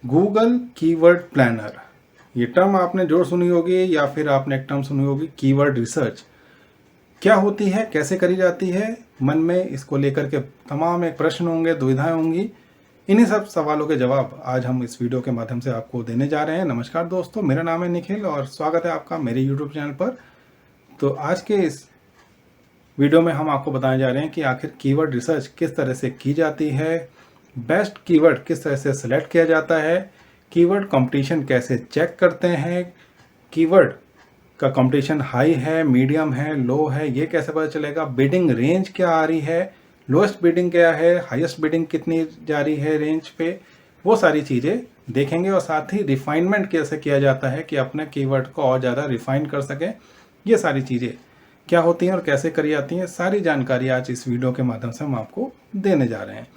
Google keyword planner, ये term आपने जरूर सुनी होगी या फिर आपने एक टर्म सुनी होगी कीवर्ड रिसर्च। क्या होती है, कैसे करी जाती है, मन में इसको लेकर के तमाम एक प्रश्न होंगे, दुविधाएं होंगी। इन्हीं सब सवालों के जवाब आज हम इस वीडियो के माध्यम से आपको देने जा रहे हैं। नमस्कार दोस्तों, मेरा नाम है निखिल और स्वागत है आपका मेरे यूट्यूब चैनल पर। तो आज के इस वीडियो में हम आपको बताने जा रहे हैं कि आखिर कीवर्ड रिसर्च किस तरह से की जाती है, बेस्ट कीवर्ड किस तरह से सिलेक्ट किया जाता है, कीवर्ड कंपटीशन कैसे चेक करते हैं, कीवर्ड का कंपटीशन हाई है, मीडियम है, लो है, ये कैसे पता चलेगा, बिडिंग रेंज क्या आ रही है, लोएस्ट बिडिंग क्या है, हाईएस्ट बिडिंग कितनी जा रही है रेंज पे, वो सारी चीज़ें देखेंगे। और साथ ही रिफाइनमेंट कैसे किया जाता है कि अपने कीवर्ड को और ज़्यादा रिफाइन कर सकें। ये सारी चीज़ें क्या होती हैं और कैसे करी जाती हैं, सारी जानकारी आज इस वीडियो के माध्यम से हम आपको देने जा रहे हैं।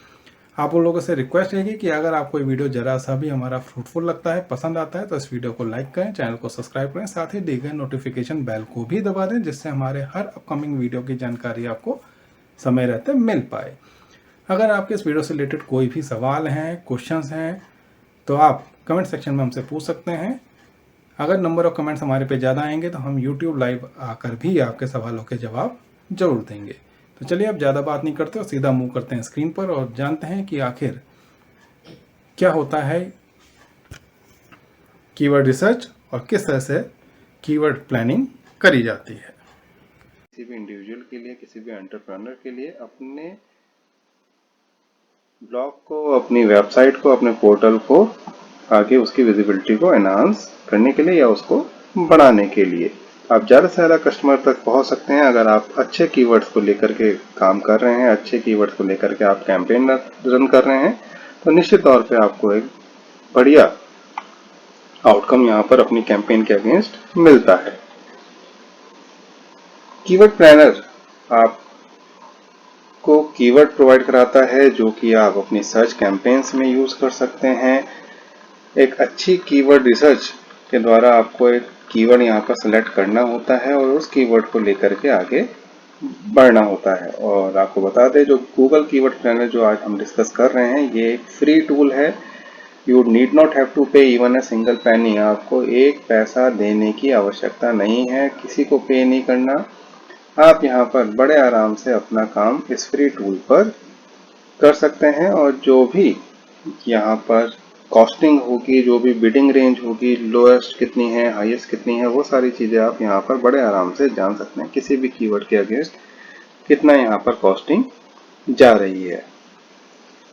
आप उन लोगों से रिक्वेस्ट रहेगी कि अगर आपको ये वीडियो जरा सा भी हमारा फ्रूटफुल लगता है, पसंद आता है, तो इस वीडियो को लाइक करें, चैनल को सब्सक्राइब करें, साथ ही दिए गए नोटिफिकेशन बेल को भी दबा दें, जिससे हमारे हर अपकमिंग वीडियो की जानकारी आपको समय रहते मिल पाए। अगर आपके इस वीडियो से रिलेटेड कोई भी सवाल हैं, क्वेश्चंस हैं, तो आप कमेंट सेक्शन में हमसे पूछ सकते हैं। अगर नंबर ऑफ कमेंट्स हमारे पे ज़्यादा आएंगे तो हम यूट्यूब लाइव आकर भी आपके सवालों के जवाब जरूर देंगे। तो चलिए अब ज़्यादा बात नहीं करते और सीधा मूव करते हैं स्क्रीन पर और जानते हैं कि आखिर क्या होता है कीवर्ड रिसर्च और किस तरह से कीवर्ड प्लानिंग करी जाती है। किसी भी इंडिविजुअल के लिए, किसी भी एंटरप्रेन्योर के लिए अपने ब्लॉग को, अपनी वेबसाइट को, अपने पोर्टल को आगे उसकी विजिबिलिटी को एनहांस करने के लिए या उसको बढ़ाने के लिए आप ज़्यादा से ज़्यादा कस्टमर तक पहुंच सकते हैं। अगर आप अच्छे कीवर्ड्स को लेकर के काम कर रहे हैं, अच्छे कीवर्ड्स को लेकर के आप कैंपेन रन कर रहे हैं, तो निश्चित तौर पे आपको एक बढ़िया आउटकम यहाँ पर अपनी कैंपेन के अगेंस्ट मिलता है। कीवर्ड प्लानर आप को कीवर्ड प्रोवाइड कराता है जो कि आप अपनी सर्च कैंपेन्स में यूज कर सकते हैं। एक अच्छी कीवर्ड रिसर्च के द्वारा आपको एक कीवर्ड यहाँ पर सिलेक्ट करना होता है और उस कीवर्ड को लेकर के आगे बढ़ना होता है। और आपको बता दें, जो गूगल कीवर्ड प्लानर जो आज हम डिस्कस कर रहे हैं, ये एक फ्री टूल है। You need not have to pay even a single penny. आपको एक पैसा देने की आवश्यकता नहीं है, किसी को पे नहीं करना। आप यहाँ पर बड़े आराम से अपना काम इस फ्री टूल पर कर सकते हैं और जो भी यहाँ पर कॉस्टिंग होगी, जो भी बिडिंग रेंज होगी, लोएस्ट कितनी है, हाईएस्ट कितनी है, वो सारी चीज़ें आप यहाँ पर बड़े आराम से जान सकते हैं। किसी भी कीवर्ड के अगेंस्ट कितना यहाँ पर कॉस्टिंग जा रही है।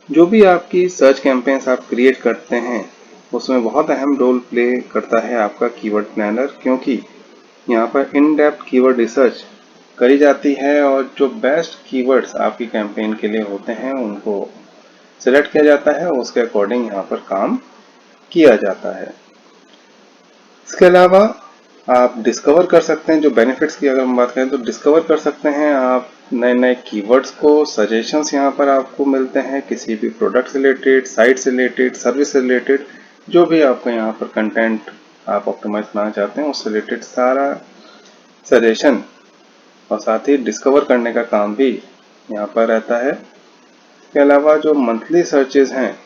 जो भी आपकी सर्च कैंपेन्स आप क्रिएट करते हैं, उसमें बहुत अहम रोल प्ले करता है आपका कीवर्ड प्लानर, क्योंकि यहाँ पर इन डेप्थ कीवर्ड रिसर्च करी जाती है और जो बेस्ट कीवर्ड्स आपकी कैंपेन के लिए होते हैं उनको सिलेक्ट किया जाता है और उसके अकॉर्डिंग यहाँ पर काम किया जाता है। इसके अलावा आप डिस्कवर कर सकते हैं, जो बेनिफिट्स की अगर हम बात करें तो डिस्कवर कर सकते हैं आप नए नए कीवर्ड्स को। सजेशंस यहाँ पर आपको मिलते हैं किसी भी प्रोडक्ट से रिलेटेड, साइट से रिलेटेड, सर्विस से रिलेटेड, जो भी आपको यहाँ पर कंटेंट आप ऑप्टिमाइज करना चाहते हैं उससे रिलेटेड सारा सजेशन और साथ ही डिस्कवर करने का काम भी यहाँ पर रहता है। इसके अलावा जो मंथली सर्चेज हैं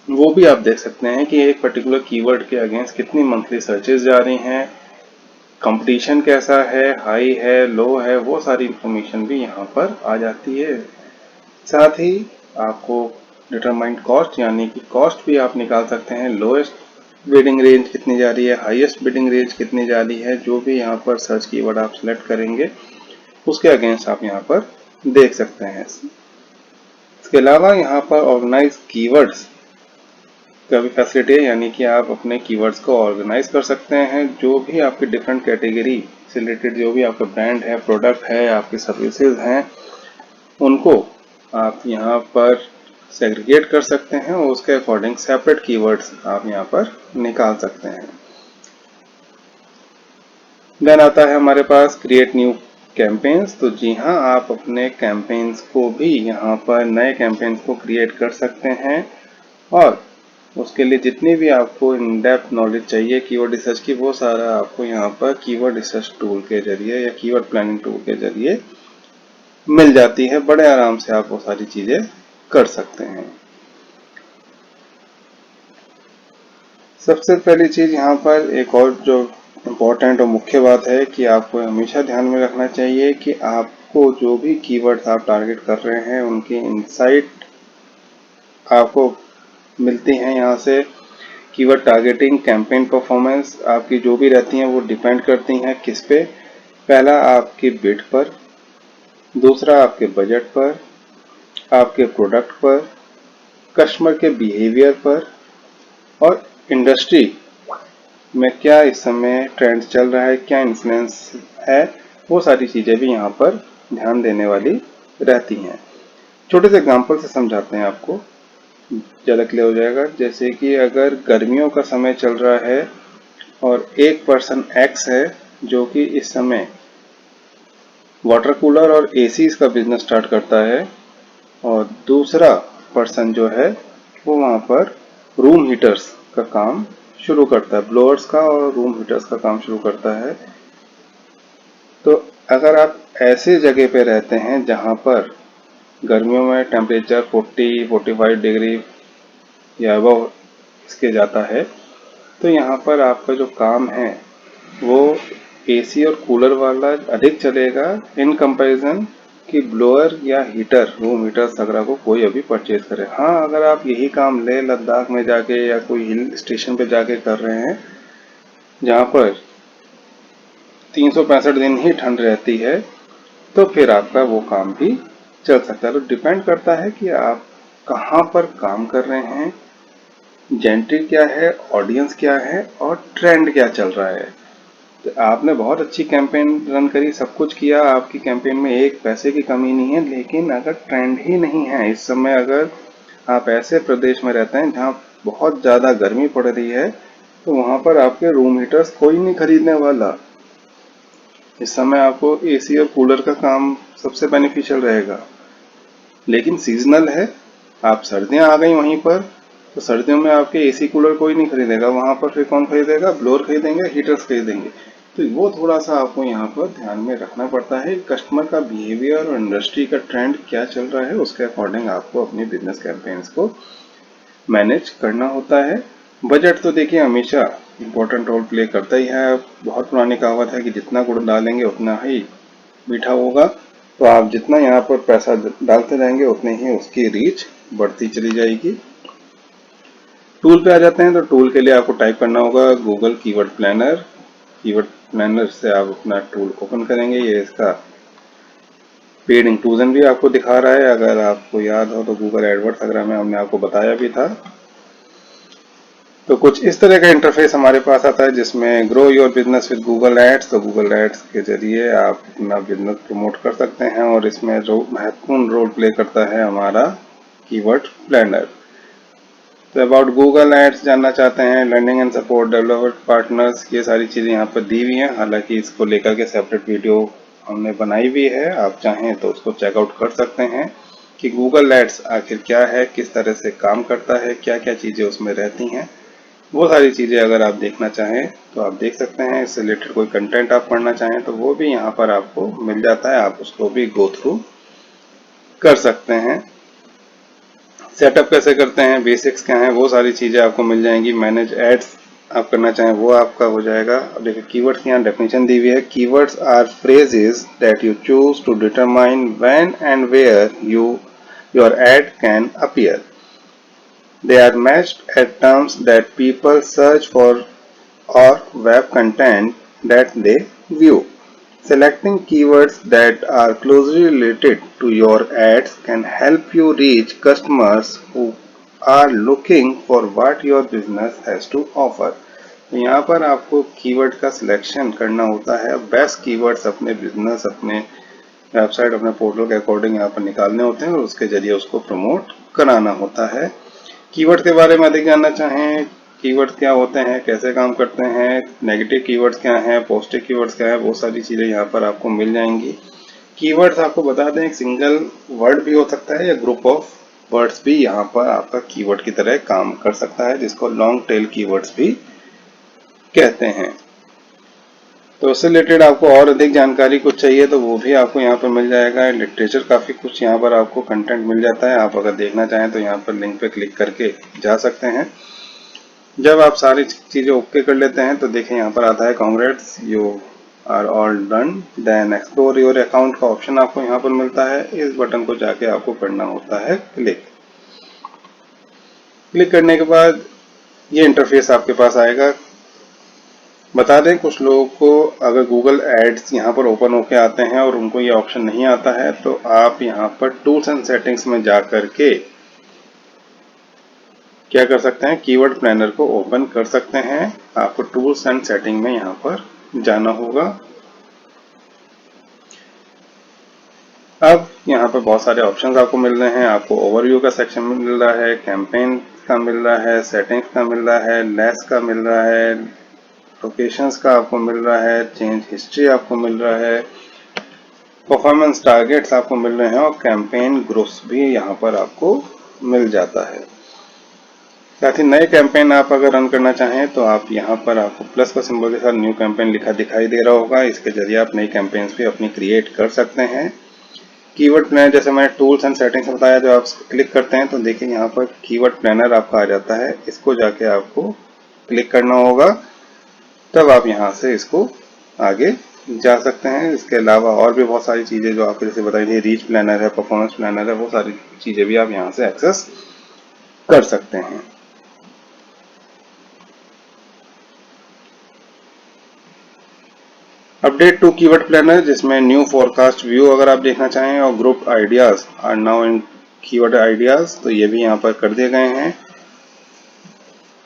वो भी आप देख सकते हैं कि एक पर्टिकुलर कीवर्ड के अगेंस्ट कितनी मंथली सर्चेज जा रही हैं, कंपटीशन कैसा है, हाई है, लो है, वो सारी इंफॉर्मेशन भी यहाँ पर आ जाती है। साथ ही आपको डिटरमाइंड कॉस्ट यानी कि कॉस्ट भी आप निकाल सकते हैं। लोएस्ट बिडिंग रेंज कितनी जा रही है, हाईएस्ट बिडिंग रेंज कितनी जा रही है, जो भी यहाँ पर सर्च कीवर्ड आप सिलेक्ट करेंगे उसके अगेंस्ट आप यहाँ पर देख सकते हैं। इसके अलावा यहाँ पर ऑर्गेनाइज कीवर्ड्स का भी फैसिलिटी है, यानी कि आप अपने कीवर्ड्स को ऑर्गेनाइज कर सकते हैं। जो भी आपकी डिफरेंट कैटेगरी से रिलेटेड जो भी आपका ब्रांड है, प्रोडक्ट है, आपकी सर्विसेज हैं, उनको आप यहाँ पर सेग्रीगेट कर सकते हैं और उसके अकॉर्डिंग सेपरेट कीवर्ड्स आप यहाँ पर निकाल सकते हैं। देन आता है हमारे पास क्रिएट न्यू कैंपेन्स। तो जी हाँ, आप अपने कैंपेन्स को भी यहाँ पर नए कैंपेन्स को क्रिएट कर सकते हैं और उसके लिए जितनी भी आपको इन डेप्थ नॉलेज चाहिए कीवर्ड रिसर्च की, वो सारा आपको यहाँ पर कीवर्ड रिसर्च टूल के जरिए या कीवर्ड प्लानिंग टूल के जरिए मिल जाती है। बड़े आराम से आप वो सारी चीज़ें कर सकते हैं। सबसे पहली चीज यहाँ पर एक और जो इम्पोर्टेंट और मुख्य बात है कि आपको हमेशा ध्यान में रखना चाहिए कि आपको जो भी कीवर्ड्स आप टारगेट कर रहे हैं उनकी इनसाइट आपको मिलती हैं यहाँ से। कीवर्ड टारगेटिंग, कैंपेन परफॉर्मेंस आपकी जो भी रहती हैं वो डिपेंड करती हैं किस पे। पहला आपके बिड पर, दूसरा आपके बजट पर, आपके प्रोडक्ट पर, कस्टमर के बिहेवियर पर, और इंडस्ट्री में क्या इस समय ट्रेंड चल रहा है, क्या इन्फ्लुएंस है, वो सारी चीज़ें भी यहाँ पर ध्यान देने वाली रहती हैं। छोटे से एग्जांपल से समझाते हैं, आपको ज़्यादा क्लियर हो जाएगा। जैसे कि अगर गर्मियों का समय चल रहा है और एक पर्सन एक्स है जो कि इस समय वाटर कूलर और एसीज का बिजनेस स्टार्ट करता है, और दूसरा पर्सन जो है वो वहाँ पर रूम हीटर्स का काम शुरू करता है, ब्लोअर्स का और रूम हीटर्स का काम शुरू करता है। तो अगर आप ऐसे जगह पे रहते हैं जहाँ पर गर्मियों में टेम्परेचर 40-45 डिग्री या अबव इसके जाता है, तो यहाँ पर आपका जो काम है वो एसी और कूलर वाला अधिक चलेगा इन कंपैरिजन कि ब्लोअर या हीटर, रूम हीटर अगर आपको कोई अभी परचेज करे। हाँ, अगर आप यही काम लेह लद्दाख में जाके या कोई हिल स्टेशन पे जाके कर रहे हैं जहाँ पर 365 दिन ही ठंड रहती है, तो फिर आपका वो काम भी चल सकता है। तो डिपेंड करता है कि आप कहाँ पर काम कर रहे हैं, जेंट्री क्या है, ऑडियंस क्या है, और ट्रेंड क्या चल रहा है। तो आपने बहुत अच्छी कैंपेन रन करी, सब कुछ किया, आपकी कैंपेन में एक पैसे की कमी नहीं है, लेकिन अगर ट्रेंड ही नहीं है इस समय, अगर आप ऐसे प्रदेश में रहते हैं जहाँ बहुत ज़्यादा गर्मी पड़ रही है, तो वहाँ पर आपके रूम हीटर्स कोई नहीं खरीदने वाला। इस समय आपको एसी और कूलर का काम सबसे बेनिफिशियल रहेगा। लेकिन सीजनल है, आप सर्दियाँ आ गई वहीं पर, तो सर्दियों में आपके एसी कूलर कोई नहीं खरीदेगा, वहाँ पर फिर कौन खरीदेगा? ब्लोअर खरीदेंगे, हीटर्स खरीदेंगे। तो वो थोड़ा सा आपको यहाँ पर ध्यान में रखना पड़ता है। कस्टमर का बिहेवियर और इंडस्ट्री का ट्रेंड क्या चल रहा है, उसके अकॉर्डिंग आपको अपनी बिजनेस कैंपेन्स को मैनेज करना होता है। बजट तो देखिए हमेशा इम्पोर्टेंट रोल प्ले करता ही है। बहुत पुरानी कहावत है कि जितना गुड़ डालेंगे उतना ही मीठा होगा। तो आप जितना यहाँ पर पैसा डालते रहेंगे उतने ही उसकी रीच बढ़ती चली जाएगी। टूल पे आ जाते हैं, तो टूल के लिए आपको टाइप करना होगा Google keyword planner. Keyword planner से आप अपना टूल ओपन करेंगे। ये इसका पेड इंक्लूजन भी आपको दिखा रहा है, अगर आपको याद हो तो गूगल एडवर्ड्स वगैरह में हमने आपको बताया भी था। तो कुछ इस तरह का इंटरफेस हमारे पास आता है जिसमें grow your business with Google ads. तो गूगल एड्स के जरिए आप अपना बिजनेस प्रमोट कर सकते हैं, और इसमें जो महत्वपूर्ण रोल प्ले करता है हमारा कीवर्ड प्लानर। तो अबाउट गूगल एड्स जानना चाहते हैं, learning and support, developer partners, ये सारी चीज़ें यहाँ पर दी हुई हैं। हालांकि इसको लेकर के सेपरेट वीडियो हमने बनाई भी है, आप चाहें तो उसको चेकआउट कर सकते हैं कि गूगल एड्स आखिर क्या है, किस तरह से काम करता है, क्या क्या चीज़ें उसमें रहती हैं। वो सारी चीज़ें अगर आप देखना चाहें तो आप देख सकते हैं। इससे रिलेटेड कोई कंटेंट आप पढ़ना चाहें तो वो भी यहाँ पर आपको मिल जाता है, आप उसको भी गो थ्रू कर सकते हैं। सेटअप कैसे करते हैं, बेसिक्स क्या हैं, वो सारी चीज़ें आपको मिल जाएंगी। मैनेज एड्स आप करना चाहें वो आपका हो जाएगा। अब देखिए कीवर्ड्स की यहाँ डेफिनेशन दी हुई है। Keywords are phrases that you choose to determine when and where your ad can appear. They are matched at terms that people search for or web content that they view. Selecting keywords that are closely related to your ads can help you reach customers who are looking for what your business has to offer. यहाँ पर आपको keyword का selection करना होता है। Best keywords अपने business, अपने website, अपने पोर्टल के अकॉर्डिंग यहाँ पर निकालने होते हैं और उसके जरिए उसको प्रमोट कराना होता है। कीवर्ड के बारे में अधिक जानना चाहें, कीवर्ड क्या होते हैं, कैसे काम करते हैं, नेगेटिव कीवर्ड्स क्या हैं, पॉजिटिव कीवर्ड्स क्या है, वो सारी चीज़ें यहाँ पर आपको मिल जाएंगी। कीवर्ड्स आपको बता दें, एक सिंगल वर्ड भी हो सकता है या ग्रुप ऑफ वर्ड्स भी यहाँ पर आपका कीवर्ड की तरह काम कर सकता है, जिसको लॉन्ग टेल कीवर्ड्स भी कहते हैं। तो उससे रिलेटेड आपको और अधिक जानकारी कुछ चाहिए तो वो भी आपको यहाँ पर मिल जाएगा। लिटरेचर काफ़ी कुछ यहाँ पर आपको कंटेंट मिल जाता है, आप अगर देखना चाहें तो यहाँ पर लिंक पे क्लिक करके जा सकते हैं। जब आप सारी चीज़ें ओके कर लेते हैं तो देखिए यहाँ पर आता है congrats you are all done, then explore your account का ऑप्शन आपको यहाँ पर मिलता है। इस बटन को जाके आपको करना होता है क्लिक। क्लिक करने के बाद ये इंटरफेस आपके पास आएगा। बता दें कुछ लोगों को अगर गूगल एड्स यहाँ पर ओपन होके आते हैं और उनको ये ऑप्शन नहीं आता है तो आप यहाँ पर टूल्स एंड सेटिंग्स में जा करके क्या कर सकते हैं, कीवर्ड प्लानर को ओपन कर सकते हैं। आपको टूल्स एंड सेटिंग में यहाँ पर जाना होगा। अब यहाँ पर बहुत सारे ऑप्शंस आपको मिल रहे हैं। आपको ओवरव्यू का सेक्शन मिल रहा है, कैंपेन का मिल रहा है, सेटिंग्स का मिल रहा है, लेस का मिल रहा है, लोकेशंस का आपको मिल रहा है, चेंज हिस्ट्री आपको मिल रहा है, परफॉर्मेंस टारगेट्स आपको मिल रहे हैं और कैंपेन ग्रुप्स भी यहाँ पर आपको मिल जाता है। साथ ही नए कैंपेन आप अगर रन करना चाहें तो आप यहाँ पर आपको प्लस का सिंबल के साथ न्यू कैंपेन लिखा दिखाई दे रहा होगा। इसके जरिए आप नई कैंपेन्स भी अपनी क्रिएट कर सकते हैं। कीवर्ड प्लानर जैसे मैंने टूल्स एंड सेटिंग्स बताया, जो आप क्लिक करते हैं तो देखिए यहाँ पर कीवर्ड प्लानर आपका आ जाता है। इसको जाके आपको क्लिक करना होगा, तब आप यहाँ से इसको आगे जा सकते हैं। इसके अलावा और भी बहुत सारी चीज़ें जो आपको जैसे बताई थी, रीच प्लानर है, परफॉर्मेंस प्लानर है, वो सारी चीज़ें भी आप यहाँ से एक्सेस कर सकते हैं। अपडेट टू कीवर्ड प्लानर, जिसमें न्यू फोरकास्ट व्यू अगर आप देखना चाहें और group ideas are now in keyword ideas, तो ये भी यहाँ पर कर दिए गए हैं।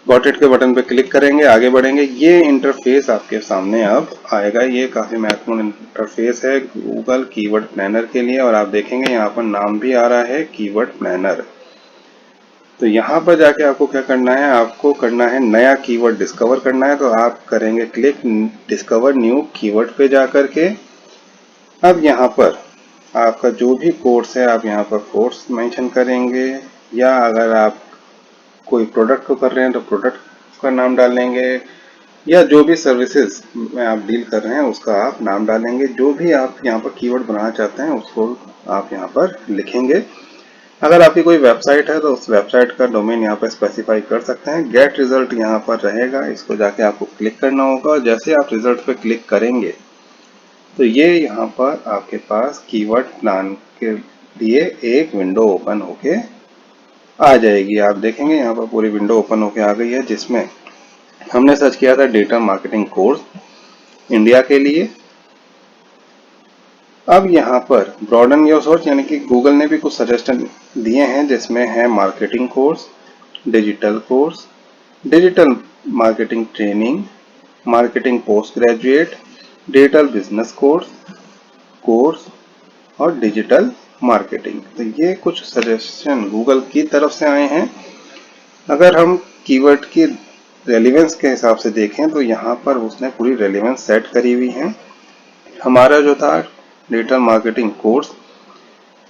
गॉट इट के बटन पे क्लिक करेंगे, आगे बढ़ेंगे। ये इंटरफेस आपके सामने अब आएगा। ये काफी महत्वपूर्ण इंटरफेस है गूगल कीवर्ड प्लानर के लिए, और आप देखेंगे यहाँ पर नाम भी आ रहा है कीवर्ड प्लानर। तो यहाँ पर जाके आपको क्या करना है, आपको करना है नया कीवर्ड डिस्कवर करना है। तो आप करेंगे क्लिक डिस्कवर न्यू कीवर्ड पे जा करके। अब यहाँ पर आपका जो भी कोर्स है आप यहाँ पर कोर्स मेंशन करेंगे, या अगर आप कोई प्रोडक्ट को कर रहे हैं तो प्रोडक्ट का नाम डालेंगे, या जो भी सर्विसेज में आप डील कर रहे हैं उसका आप नाम डालेंगे। जो भी आप यहाँ पर कीवर्ड बनाना चाहते हैं उसको आप यहाँ पर लिखेंगे। अगर आपकी कोई वेबसाइट है तो उस वेबसाइट का डोमेन यहाँ पर स्पेसिफाई कर सकते हैं। गेट रिजल्ट यहाँ पर रहेगा, इसको जाके आपको क्लिक करना होगा। और जैसे आप रिजल्ट पे क्लिक करेंगे तो ये यहाँ पर आपके पास कीवर्ड प्लान के लिए एक विंडो ओपन होके आ जाएगी। आप देखेंगे यहाँ पर पूरी विंडो ओपन होके आ गई है, जिसमें हमने सर्च किया था डिजिटल मार्केटिंग कोर्स इंडिया के लिए। अब यहाँ पर ब्रॉडन योर सर्च, यानी कि गूगल ने भी कुछ सजेशन दिए हैं, जिसमें है marketing course, digital course, digital marketing training, marketing post graduate, digital business course course और डिजिटल मार्केटिंग। तो ये कुछ सजेशन गूगल की तरफ से आए हैं। अगर हम कीवर्ड की रेलिवेंस के हिसाब से देखें तो यहाँ पर उसने पूरी रेलिवेंस सेट करी हुई है। हमारा जो था डिजिटल मार्केटिंग कोर्स,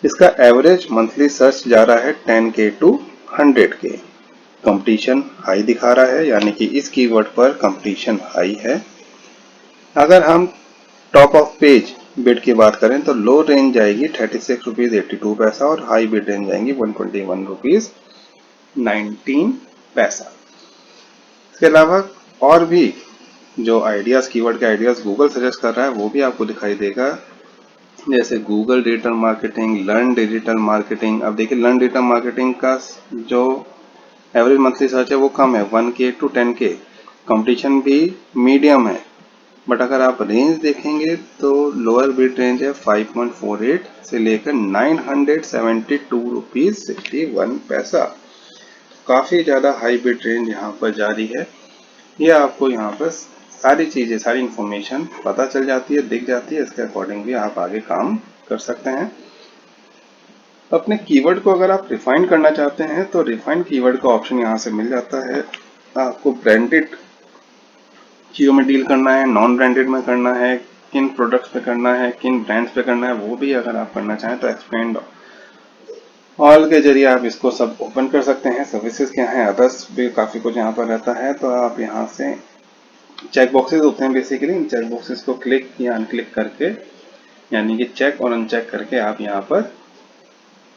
इसका एवरेज मंथली सर्च जा रहा है 10K to 100K। Competition high दिखा रहा है, यानी कि इस कीवर्ड पर कंपटीशन हाई है। अगर हम टॉप ऑफ पेज बिड की बात करें तो लो रेंज जाएगी 36 रुपीज 82 पैसा और हाई बिड रेंज जाएंगी 121 रुपीज 19 पैसा। इसके अलावा और भी जो आइडियाज, कीवर्ड के आइडियाज गूगल सजेस्ट कर रहा है वो भी आपको दिखाई देगा, जैसे Google digital marketing, learn digital marketing. अब देखिए लर्न डिजिटल मार्केटिंग का जो एवरेज मंथली सर्च है वो कम है, 1K to 10K। कंपटीशन भी मीडियम है, बट अगर आप रेंज देखेंगे तो लोअर बिड रेंज है 5.48 से लेकर 972 रुपीज 61 पैसा। काफी ज्यादा हाई बिड रेंज यहाँ पर जारी है। ये आपको यहाँ पर सारी चीजें, सारी इंफॉर्मेशन पता चल जाती है, दिख जाती है। इसके अकॉर्डिंग भी आप आगे काम कर सकते हैं। अपने कीवर्ड को अगर आप रिफाइन करना चाहते हैं तो रिफाइन कीवर्ड का ऑप्शन यहाँ से मिल जाता है। आपको ब्रांडेड चीजों में डील करना है, नॉन ब्रांडेड में करना है, किन प्रोडक्ट्स पे करना है, किन ब्रांड्स पे करना है, वो भी अगर आप करना चाहें तो एक्सपेंड ऑल के जरिए आप इसको सब ओपन कर सकते हैं। सर्विसेज क्या है, अदर्स भी काफी कुछ यहाँ पर रहता है। तो आप यहाँ से चेक बॉक्सेस होते हैं बेसिकली, इन चेक बॉक्सेस को क्लिक या अनक्लिक करके, यानी कि चेक और अनचेक करके आप यहाँ पर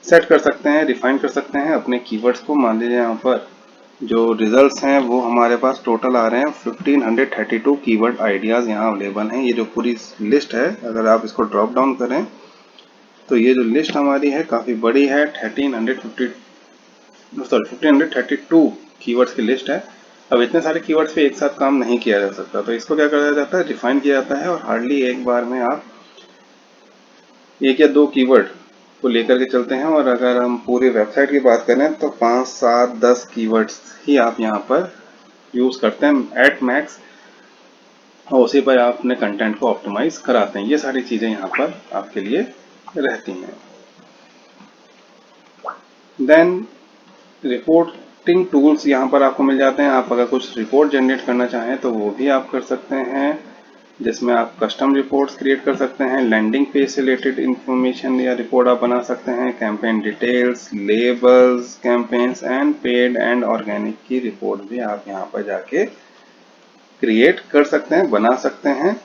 सेट कर सकते हैं, रिफाइन कर सकते हैं अपने कीवर्ड्स को। मान लीजिए यहाँ पर जो रिजल्ट्स हैं वो हमारे पास टोटल आ रहे हैं 1532 कीवर्ड आइडियाज़ यहाँ अवेलेबल हैं। ये जो पूरी लिस्ट है, अगर आप इसको ड्रॉप डाउन करें तो ये जो लिस्ट हमारी है काफ़ी बड़ी है। 1532 कीवर्ड्स की लिस्ट है। अब इतने सारे कीवर्ड्स पे एक साथ काम नहीं किया जा सकता, तो इसको क्या करा जाता है, रिफाइन किया जाता है और हार्डली एक बार में आप 1 या 2 कीवर्ड को लेकर के चलते हैं। और अगर हम पूरी वेबसाइट की बात करें तो 5, 7, 10 कीवर्ड्स ही आप यहाँ पर यूज़ करते हैं एट मैक्स, और उसी पर आप अपने कंटेंट को ऑप्टिमाइज कराते हैं। ये सारी चीज़ें यहाँ पर आपके लिए रहती हैं। देन रिपोर्टिंग टूल्स यहाँ पर आपको मिल जाते हैं। आप अगर कुछ रिपोर्ट जनरेट करना चाहें तो वो भी आप कर सकते हैं, जिसमें आप कस्टम रिपोर्ट्स क्रिएट कर सकते हैं। लैंडिंग पेज से रिलेटेड इंफॉर्मेशन या रिपोर्ट आप बना सकते हैं। Campaign details, labels, campaigns and paid and organic की रिपोर्ट भी आप यहाँ पर जाके क्रिएट कर सकते हैं, बना सकते हैं।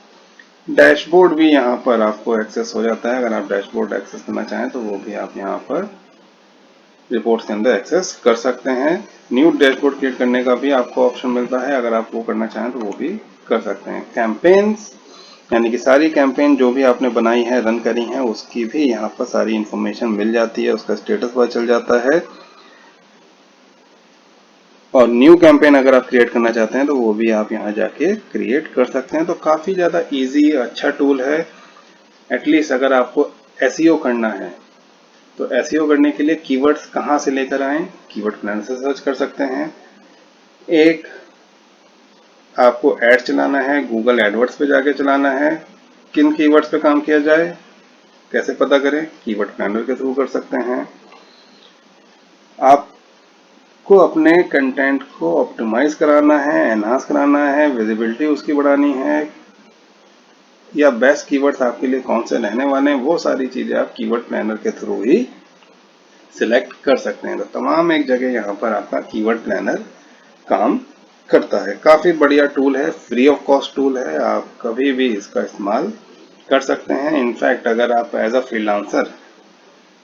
डैशबोर्ड भी यहाँ पर आपको एक्सेस हो जाता है। अगर आप डैशबोर्ड एक्सेस करना चाहें तो वो भी आप यहाँ पर रिपोर्ट्स के अंदर एक्सेस कर सकते हैं। न्यू डैशबोर्ड क्रिएट करने का भी आपको ऑप्शन मिलता है, अगर आप वो करना चाहें तो वो भी कर सकते हैं। कैंपेन्स यानी कि सारी कैंपेन जो भी आपने बनाई है, रन करी है, उसकी भी यहाँ पर सारी इंफॉर्मेशन मिल जाती है, उसका स्टेटस पता चल जाता है। और न्यू कैंपेन अगर आप क्रिएट करना चाहते हैं तो वो भी आप यहाँ जाके क्रिएट कर सकते हैं। तो काफ़ी ज़्यादा ईजी अच्छा टूल है। एटलीस्ट अगर आपको एसईओ करना है तो एसईओ करने के लिए कीवर्ड्स कहाँ से लेकर आएं, कीवर्ड प्लानर से सर्च कर सकते हैं। एक आपको ऐड चलाना है, गूगल एडवर्ड्स पे जाके चलाना है। किन कीवर्ड्स पे काम किया जाए, कैसे पता करें, कीवर्ड प्लानर के थ्रू कर सकते हैं। आपको अपने कंटेंट को ऑप्टिमाइज कराना है, एनहांस कराना है, विजिबिलिटी उसकी बढ़ानी है, या बेस्ट कीवर्ड्स आपके लिए कौन से रहने वाले हैं, वो सारी चीज़ें आप कीवर्ड प्लानर के थ्रू ही सिलेक्ट कर सकते हैं। तो तमाम एक जगह यहाँ पर आपका कीवर्ड प्लानर काम करता है। काफ़ी बढ़िया टूल है, फ्री ऑफ कॉस्ट टूल है, आप कभी भी इसका इस्तेमाल कर सकते हैं। इनफैक्ट अगर आप एज अ फ्रीलांसर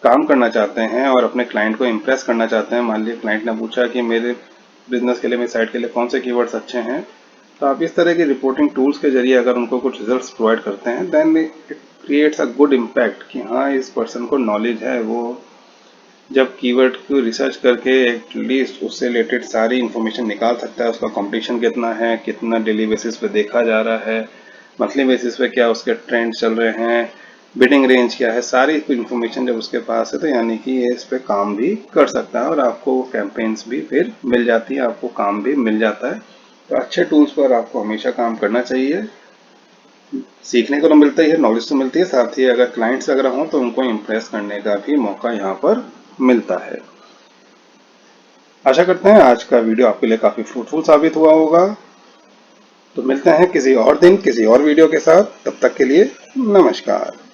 काम करना चाहते हैं और अपने क्लाइंट को इम्प्रेस करना चाहते हैं, मान लीजिए क्लाइंट ने पूछा कि मेरे बिजनेस के लिए, मेरी साइट के लिए कौन से कीवर्ड्स अच्छे हैं, तो आप इस तरह की रिपोर्टिंग टूल्स के जरिए अगर उनको कुछ रिजल्ट्स प्रोवाइड करते हैं, then it creates a good impact कि हाँ, इस पर्सन को नॉलेज है। वो जब कीवर्ड को रिसर्च करके एटलीस्ट उससे रिलेटेड सारी इन्फॉर्मेशन निकाल सकता है, उसका कंपटीशन कितना है, कितना डेली बेसिस पे देखा जा रहा है, मंथली बेसिस पे क्या उसके ट्रेंड चल रहे हैं, बिडिंग रेंज क्या है, सारी इन्फॉर्मेशन जब उसके पास है तो यानी कि ये इस पे काम भी कर सकता है और आपको कैंपेन्स भी फिर मिल जाती है, आपको काम भी मिल जाता है। तो अच्छे टूल्स पर आपको हमेशा काम करना चाहिए। सीखने को तो मिलता ही है, नॉलेज तो मिलती है, साथ ही अगर क्लाइंट्स अगर हों तो उनको इम्प्रेस करने का भी मौका यहाँ पर मिलता है। आशा करते हैं आज का वीडियो आपके लिए काफी फ्रूटफुल साबित हुआ होगा। तो मिलते हैं किसी और दिन किसी और वीडियो के साथ, तब तक के लिए नमस्कार।